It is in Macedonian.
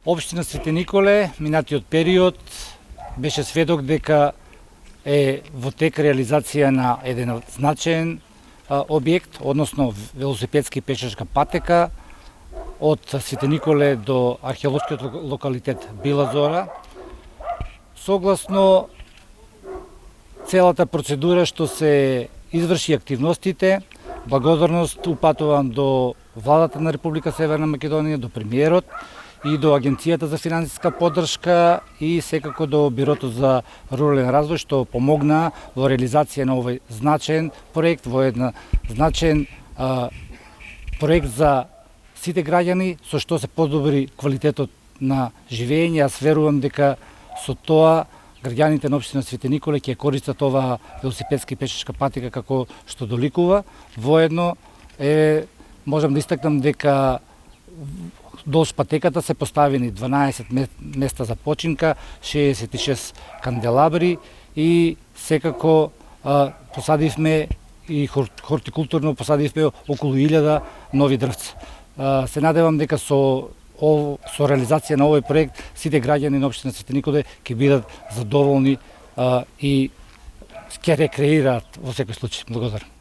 Општина Свети Николе, минатиот период, беше сведок дека е во тек реализација на еден значаен објект, односно велосипедски и пешачка патека од Свети Николе до археолошкиот локалитет Била Зора. Согласно целата процедура што се изврши активностите, благодарност упатувам до владата на Република Северна Македонија, до премиерот и до Агенцијата за финансиска поддршка и секако до Бирото за рурален развој што помогна во реализација на овој значаен проект, во една значаен проект за сите граѓани, со што се подобри квалитетот на живење. Јас верувам дека со тоа граѓаните на општина Свети Николе ќе користат оваа велосипедска и пешачка патека како што доликува. Воедно можам да истакнам дека долж патеката се поставени 12 места за починка, 66 канделабри и секако посадивме и хортикултурно посадивме околу 1000 нови дрвца. Се надевам дека со реализација на овој проект сите граѓани на општина Свети Николе ќе бидат задоволни и ќе рекреираат во секој случај. Благодарам.